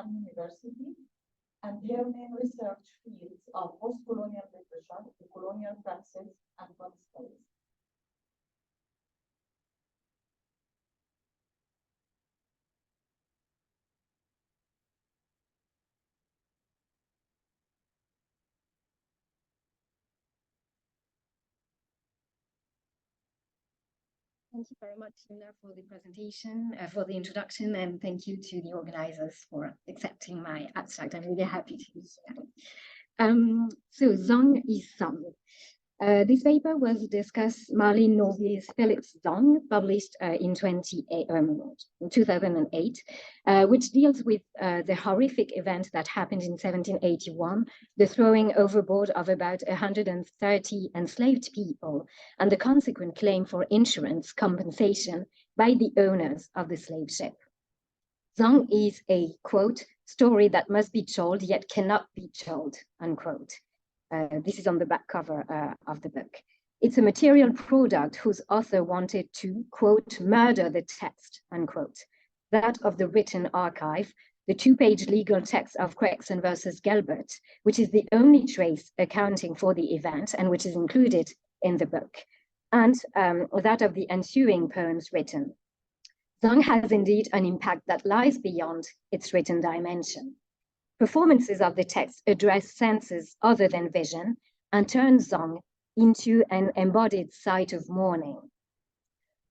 University, and their main research fields are post-colonial literature, the colonial praxis, and fund studies. Thank you very much, Luna, for the presentation, for the introduction, and thank you to the organizers for accepting my abstract. I'm really happy to be here. So Zong is Song. This paper was discussed Marlene Novi's Philip's Zong, published in 2008, which deals with the horrific event that happened in 1781, the throwing overboard of about 130 enslaved people, and the consequent claim for insurance compensation by the owners of the slave ship. Zong is a, quote, story that must be told yet cannot be told, unquote. This is on the back cover of the book. It's a material product whose author wanted to, quote, murder the text, unquote. That of the written archive, the two-page legal text of Gregson versus Gelbert, which is the only trace accounting for the event and which is included in the book, and that of the ensuing poems written. Zong has indeed an impact that lies beyond its written dimension. Performances of the text address senses other than vision and turn Zong into an embodied sight of mourning.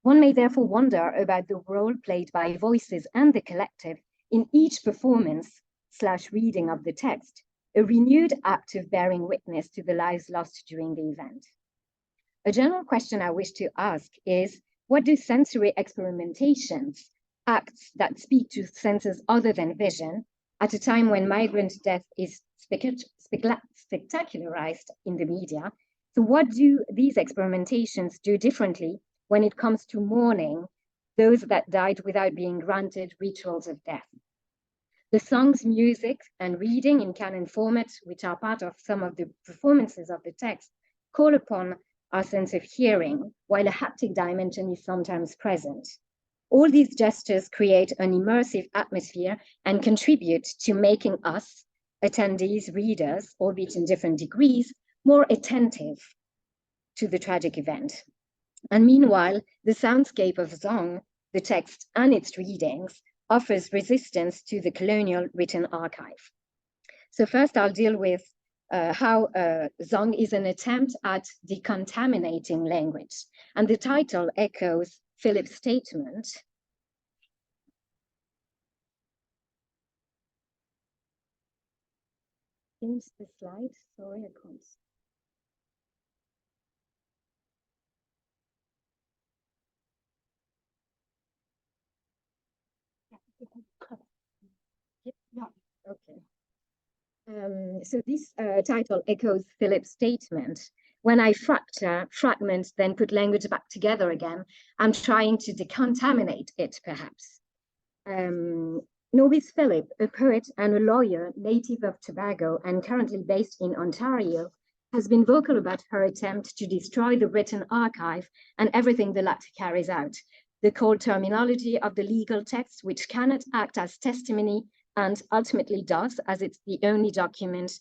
One may therefore wonder about the role played by voices and the collective in each performance/reading of the text, a renewed act of bearing witness to the lives lost during the event. A general question I wish to ask is, what do sensory experimentations, acts that speak to senses other than vision, at a time when migrant death is spectacularized in the media, so what do these experimentations do differently when it comes to mourning those that died without being granted rituals of death? The song's music and reading in canon format, which are part of some of the performances of the text, call upon our sense of hearing, while a haptic dimension is sometimes present. All these gestures create an immersive atmosphere and contribute to making us, attendees, readers, albeit in different degrees, more attentive to the tragic event. And meanwhile, the soundscape of Zong, the text and its readings, offers resistance to the colonial written archive. So first I'll deal with how Zong is an attempt at decontaminating language. And the title echoes Philip's statement. Change the slide, sorry, I can't. Yeah, okay. So this title echoes Philip's statement. When I fragment, then put language back together again, I'm trying to decontaminate it, perhaps. Novice Philip, a poet and a lawyer, native of Tobago and currently based in Ontario, has been vocal about her attempt to destroy the written archive and everything the latter carries out. The cold terminology of the legal text, which cannot act as testimony and ultimately does, as it's the only document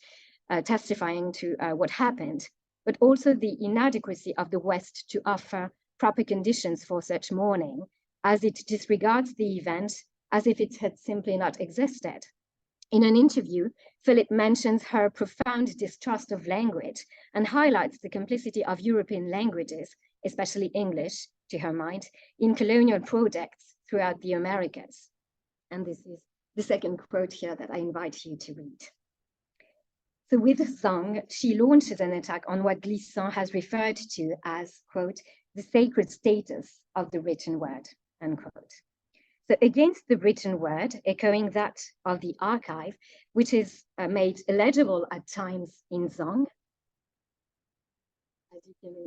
testifying to what happened, but also the inadequacy of the West to offer proper conditions for such mourning, as it disregards the event as if it had simply not existed. In an interview, Philip mentions her profound distrust of language and highlights the complicity of European languages, especially English, to her mind, in colonial projects throughout the Americas. And this is the second quote here that I invite you to read. So with Zong, she launches an attack on what Glissant has referred to as, quote, the sacred status of the written word, unquote. So against the written word, echoing that of the archive, which is made illegible at times in Zong. As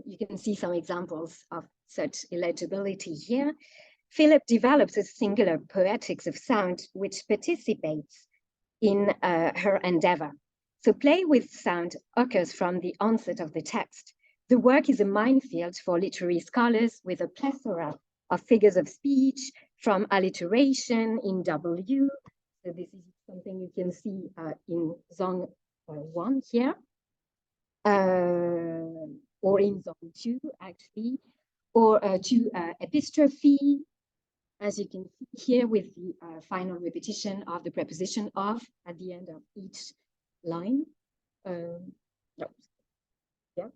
you can see some examples of such illegibility here. Philip develops a singular poetics of sound which participates in her endeavor. So play with sound occurs from the onset of the text. The work is a minefield for literary scholars with a plethora of figures of speech, from alliteration in W, so this is something you can see in Zong 1 here, or in Zong 2, actually, or to epistrophe, as you can see here with the final repetition of the preposition of at the end of each line. No. Yeah.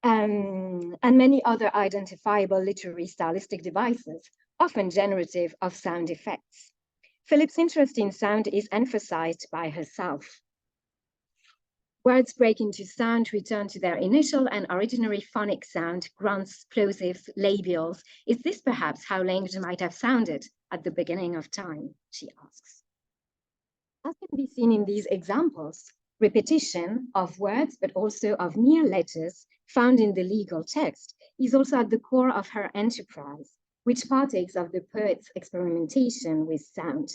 And many other identifiable literary stylistic devices, often generative of sound effects. Philip's interest in sound is emphasized by herself. Words break into sound, return to their initial and originary phonic sound, grunts, plosives, labials. Is this perhaps how language might have sounded at the beginning of time, she asks. As can be seen in these examples, repetition of words, but also of mere letters found in the legal text is also at the core of her enterprise, which partakes of the poet's experimentation with sound.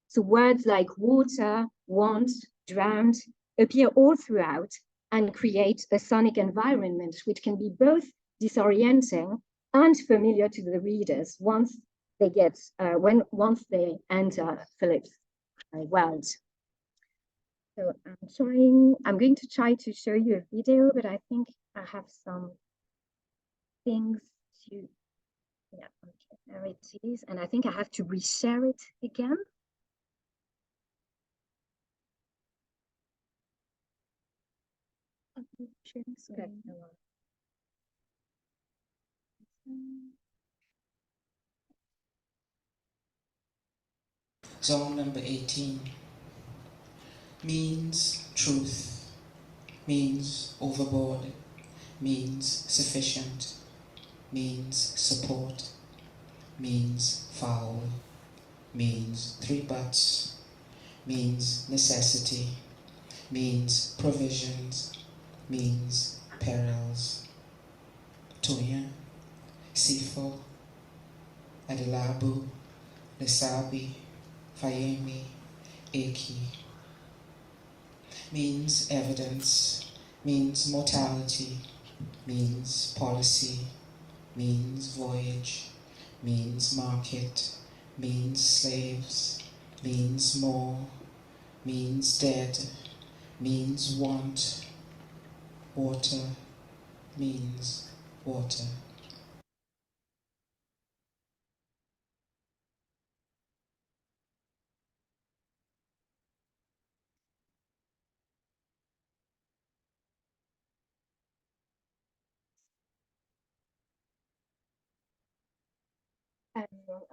So words like water, want, drowned appear all throughout and create a sonic environment which can be both disorienting and familiar to the readers once they enter Philip's world. So I'm going to try to show you a video, but I think I have some things to, yeah, okay, there it is. And I think I have to reshare it again. Song number 18 means truth, means overboard, means sufficient, means support, means foul, means three buts, means necessity, means provisions, means perils. Toya, Sifo, Adelabu, Lesabi, Fayemi, Eki. Means evidence, means mortality, means policy, means voyage, means market, means slaves, means more, means dead, means want, water, means water.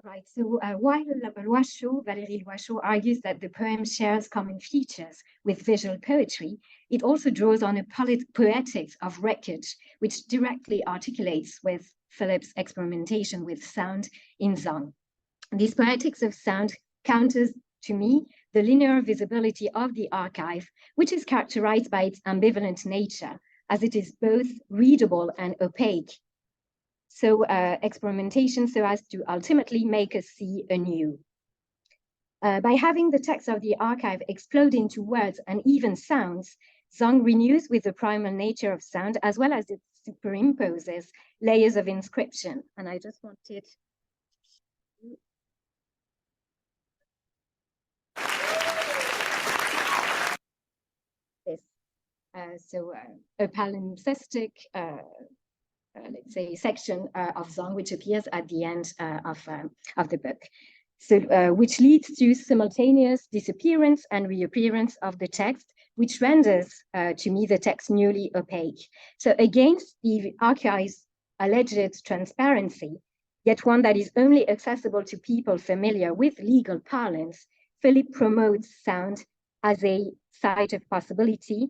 Right, so while Valérie Loiseau argues that the poem shares common features with visual poetry, it also draws on a poetics of wreckage, which directly articulates with Philip's experimentation with sound in Zong. This poetics of sound counters, to me, the linear visibility of the archive, which is characterized by its ambivalent nature, as it is both readable and opaque. So experimentation so as to ultimately make us see anew. By having the text of the archive explode into words and even sounds, Zong renews with the primal nature of sound, as well as it superimposes layers of inscription. And I just wanted this. A palimpsestic let's say, section of Zong, which appears at the end of the book. So, which leads to simultaneous disappearance and reappearance of the text, which renders, to me, the text newly opaque. So against the archive's alleged transparency, yet one that is only accessible to people familiar with legal parlance, Philip promotes sound as a site of possibility,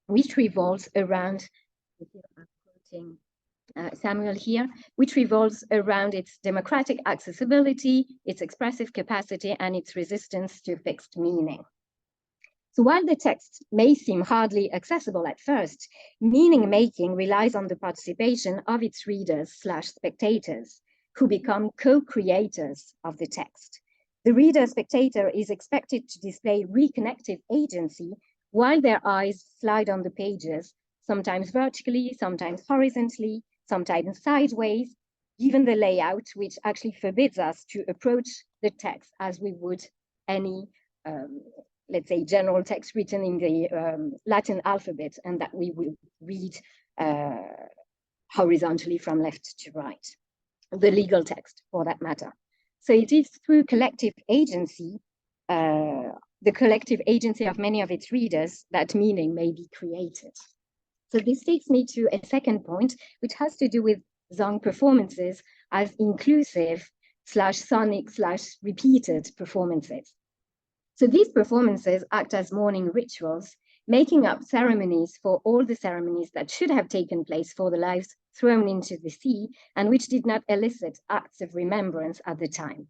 which revolves around, I'm quoting Samuel here, which revolves around its democratic accessibility, its expressive capacity, and its resistance to fixed meaning. So while the text may seem hardly accessible at first, meaning-making relies on the participation of its readers/spectators, who become co-creators of the text. The reader-spectator is expected to display reconnective agency while their eyes slide on the pages, sometimes vertically, sometimes horizontally, sometimes sideways, given the layout, which actually forbids us to approach the text as we would any let's say, general text written in the Latin alphabet, and that we will read horizontally from left to right, the legal text for that matter. So it is through collective agency, the collective agency of many of its readers, that meaning may be created. So this takes me to a second point, which has to do with Zong performances as inclusive / sonic / repeated performances. So these performances act as morning rituals, making up ceremonies for all the ceremonies that should have taken place for the lives thrown into the sea and which did not elicit acts of remembrance at the time.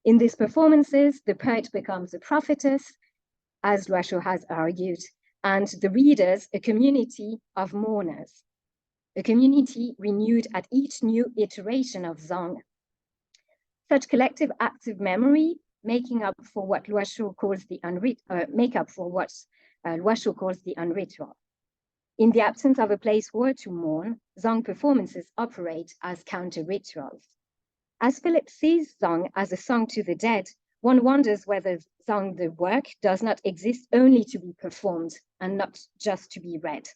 In these performances, the poet becomes a prophetess, as Loiseau has argued, and the readers a community of mourners, a community renewed at each new iteration of Zong. Such collective acts of memory making up for what Loiseau calls the unritual. In the absence of a place where to mourn, Zong performances operate as counter-rituals. As Philip sees Zong as a song to the dead, one wonders whether Zong the work does not exist only to be performed and not just to be read.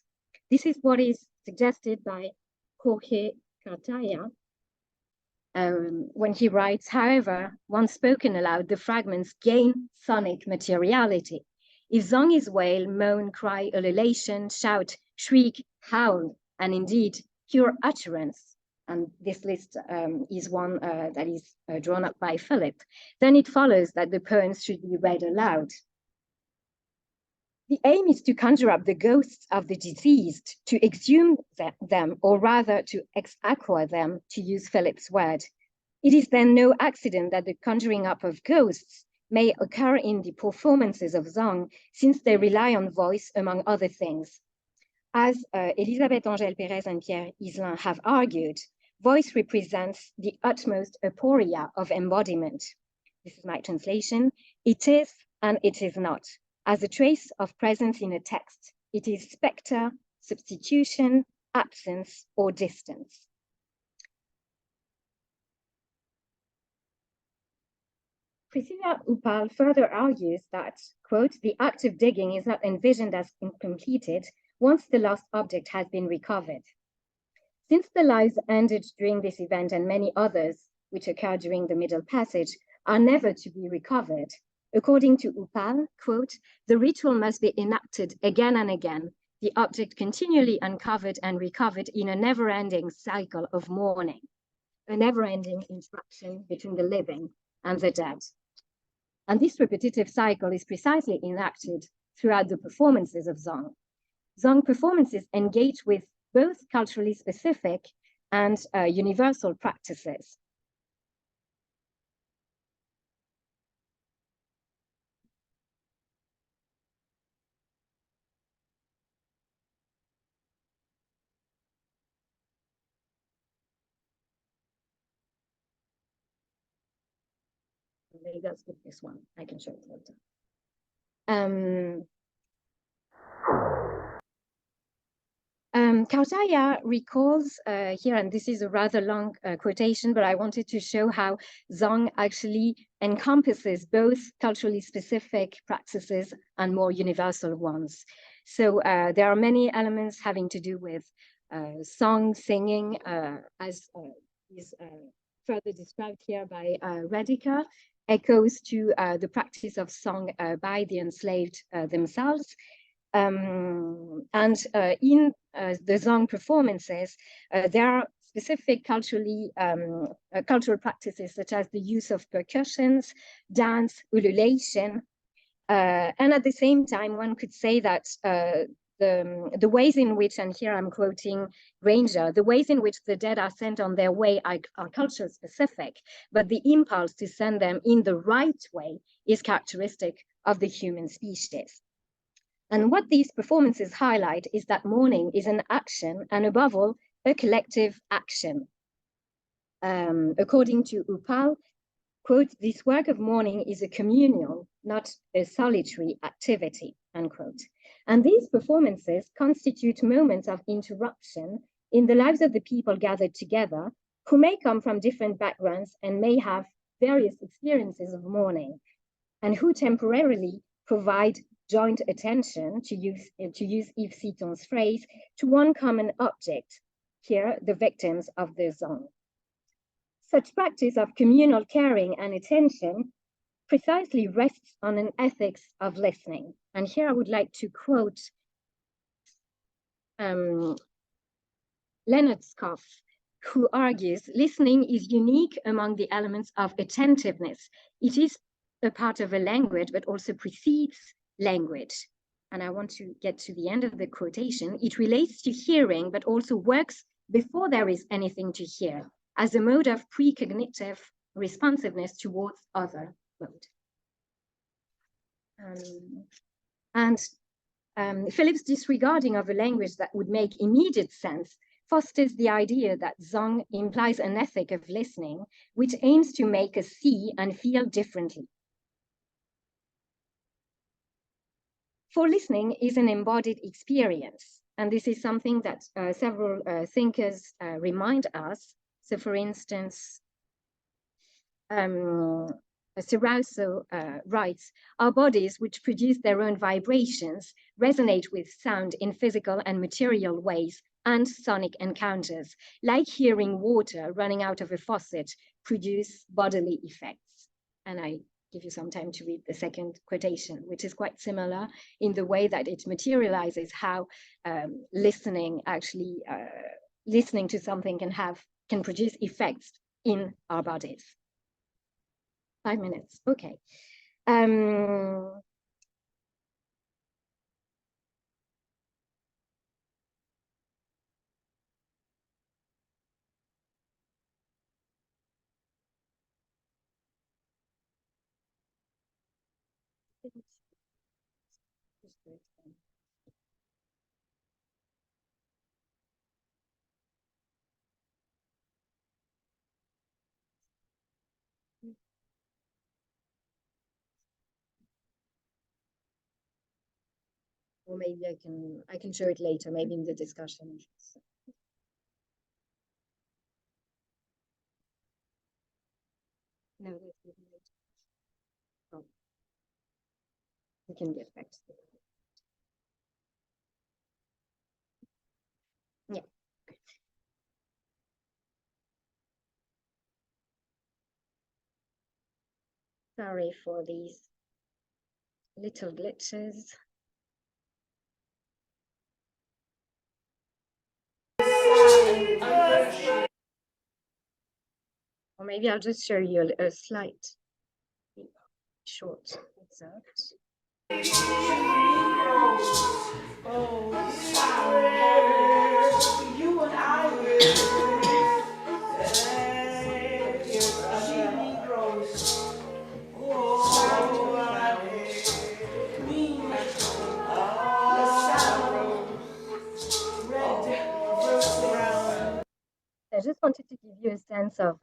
This is what is suggested by Jorge Cartaya when he writes, however, once spoken aloud, the fragments gain sonic materiality. If Zong is wail, moan, cry, ululation, shout, shriek, howl, and indeed pure utterance, and this list is one that is drawn up by Philip, then it follows that the poems should be read aloud. The aim is to conjure up the ghosts of the deceased, to exhume them, or rather to ex-aqua them, to use Philip's word. It is then no accident that the conjuring up of ghosts may occur in the performances of Zong, since they rely on voice, among other things. As Elisabeth Angèle Pérez and Pierre Iselin have argued, voice represents the utmost aporia of embodiment. This is my translation. It is and it is not. As a trace of presence in a text, it is spectre, substitution, absence, or distance. Priscilla Upal further argues that, quote, the act of digging is not envisioned as completed once the lost object has been recovered. Since the lives ended during this event and many others, which occur during the Middle Passage, are never to be recovered, according to Upal, quote, the ritual must be enacted again and again, the object continually uncovered and recovered in a never-ending cycle of mourning, a never-ending interaction between the living and the dead. And this repetitive cycle is precisely enacted throughout the performances of Zong. Zong performances engage with both culturally specific and universal practices. Maybe I'll skip this one. I can show it later. Cartaya recalls here, and this is a rather long quotation, but I wanted to show how Zong actually encompasses both culturally specific practices and more universal ones. So there are many elements having to do with song, singing, as is further described here by Rediker, echoes to the practice of song by the enslaved themselves. In the Zong performances, there are specific cultural practices such as the use of percussions, dance, ululation, and at the same time, one could say that the ways in which, and here I'm quoting Granger, the ways in which the dead are sent on their way are culture specific, but the impulse to send them in the right way is characteristic of the human species. And what these performances highlight is that mourning is an action, and above all, a collective action. According to Upal, quote, this work of mourning is a communal, not a solitary activity, unquote. And these performances constitute moments of interruption in the lives of the people gathered together, who may come from different backgrounds and may have various experiences of mourning. and who temporarily provide joint attention, to use Yves Citon's phrase, to one common object, here the victims of the zone. Such practice of communal caring and attention precisely rests on an ethics of listening. And here I would like to quote Leonard Scoff, who argues, listening is unique among the elements of attentiveness. It is a part of a language, but also precedes language. And I want to get to the end of the quotation. It relates to hearing, but also works before there is anything to hear, as a mode of precognitive responsiveness towards other mode. Philip's disregarding of a language that would make immediate sense fosters the idea that Zong implies an ethic of listening, which aims to make us see and feel differently. For listening is an embodied experience, and this is something that several thinkers remind us. So, for instance, Serauso writes, our bodies, which produce their own vibrations, resonate with sound in physical and material ways and sonic encounters, like hearing water running out of a faucet, produce bodily effects. And I give you some time to read the second quotation, which is quite similar in the way that it materializes how listening to something can produce effects in our bodies. 5 minutes, okay. Or maybe I can show it later, maybe in the discussion. No, oh. We can get back to it. Yeah. Sorry for these little glitches. Or maybe I'll just show you a slight short excerpt. You and I I just wanted to give you a sense of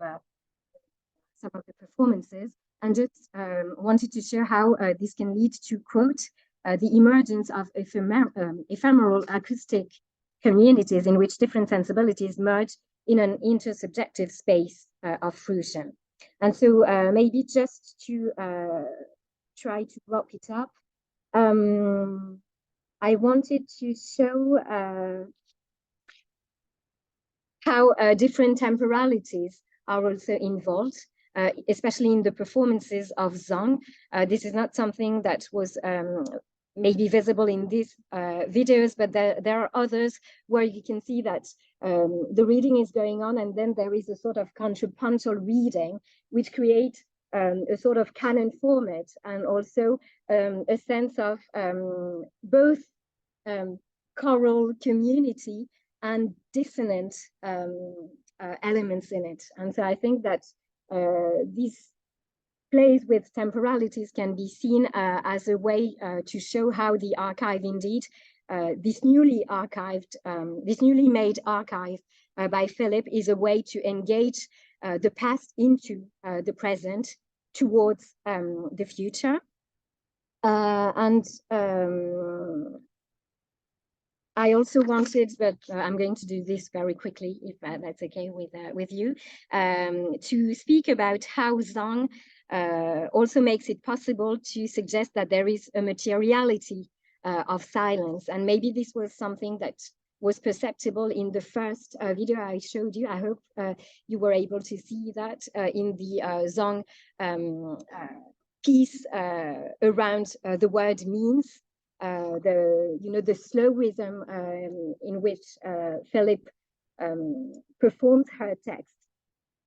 some of the performances, and just wanted to share how this can lead to, quote, the emergence of ephemeral acoustic communities in which different sensibilities merge in an intersubjective space of fruition. And so maybe just to try to wrap it up, I wanted to show how different temporalities are also involved, especially in the performances of Zong. This is not something that was maybe visible in these videos, but there are others where you can see that the reading is going on, and then there is a sort of contrapuntal reading, which creates a sort of canon format, and also a sense of both choral community and dissonant elements in it. And so I think that these plays with temporalities can be seen as a way to show how the archive indeed, this newly made archive by Philip, is a way to engage the past into the present towards the future. I also wanted, but I'm going to do this very quickly, if that's okay with you, to speak about how Zong also makes it possible to suggest that there is a materiality of silence. And maybe this was something that was perceptible in the first video I showed you. I hope you were able to see that in the Zong piece around the word means, the slow rhythm in which Philip performed her text,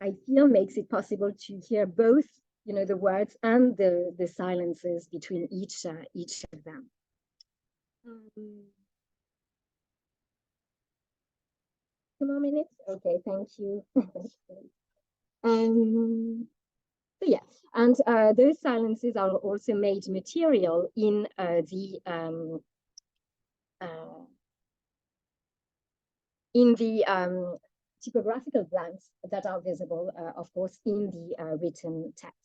I feel makes it possible to hear both, the words and the silences between each of them. 2 more minutes? Okay, thank you. So yeah, and those silences are also made material in the typographical blanks that are visible, of course, in the written text.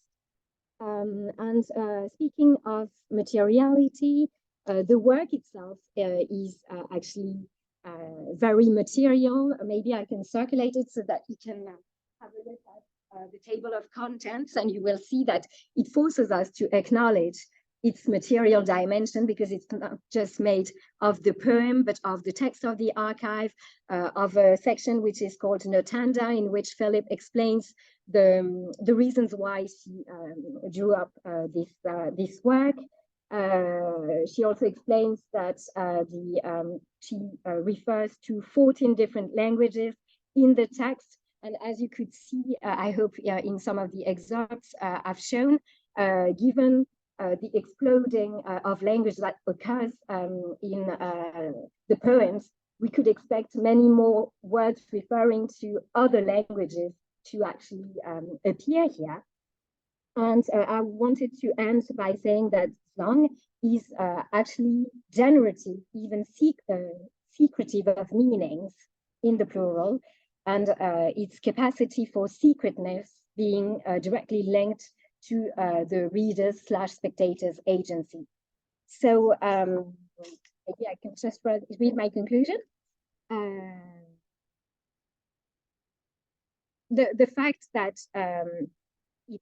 And speaking of materiality, the work itself is actually very material. Maybe I can circulate it so that you can have a look at the table of contents, and you will see that it forces us to acknowledge its material dimension, because it's not just made of the poem, but of the text of the archive, of a section which is called Notanda, in which Philip explains the reasons why she drew up this work. She also explains that she refers to 14 different languages in the text. And as you could see, I hope in some of the excerpts I've shown, given the exploding of language that occurs in the poems, we could expect many more words referring to other languages to actually appear here. And I wanted to end by saying that Zong is actually generative, even secretive of meanings in the plural, and its capacity for secretness being directly linked to the readers / spectators agency. So maybe I can just read my conclusion. The fact that it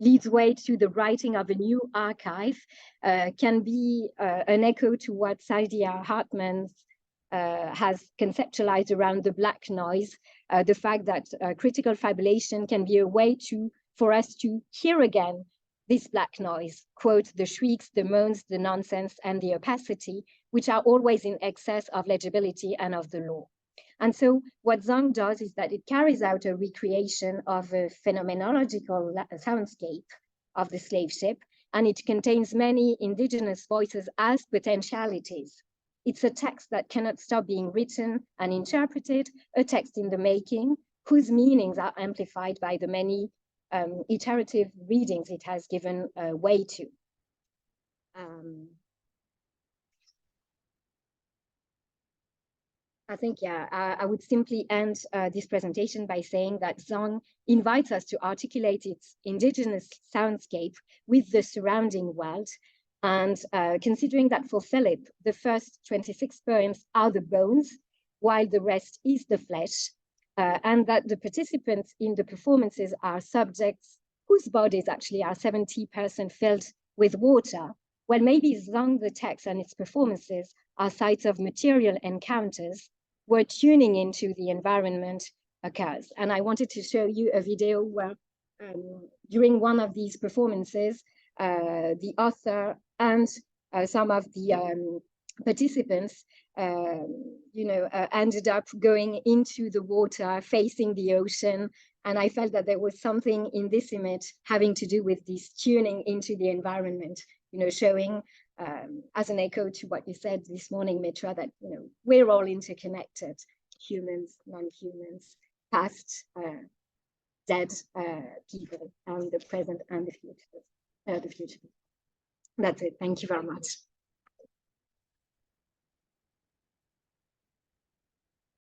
leads way to the writing of a new archive can be an echo to what Saidiya Hartman has conceptualized around the black noise, the fact that critical fabulation can be a way for us to hear again this black noise, quote, the shrieks, the moans, the nonsense, and the opacity, which are always in excess of legibility and of the law. And so what Zong does is that it carries out a recreation of a phenomenological soundscape of the slave ship, and it contains many indigenous voices as potentialities. It's a text that cannot stop being written and interpreted, a text in the making, whose meanings are amplified by the many iterative readings it has given way to. I think, I would simply end this presentation by saying that Zong invites us to articulate its indigenous soundscape with the surrounding world. And considering that for Philip, the first 26 poems are the bones, while the rest is the flesh, and that the participants in the performances are subjects whose bodies actually are 70% filled with water, well, maybe Zong, the text and its performances are sites of material encounters where tuning into the environment occurs. And I wanted to show you a video where during one of these performances, the author and some of the participants ended up going into the water, facing the ocean. And I felt that there was something in this image having to do with this tuning into the environment, showing as an echo to what you said this morning, Mitra, that we're all interconnected, humans, non-humans, past, dead people, and the present and the future. That's it. Thank you very much.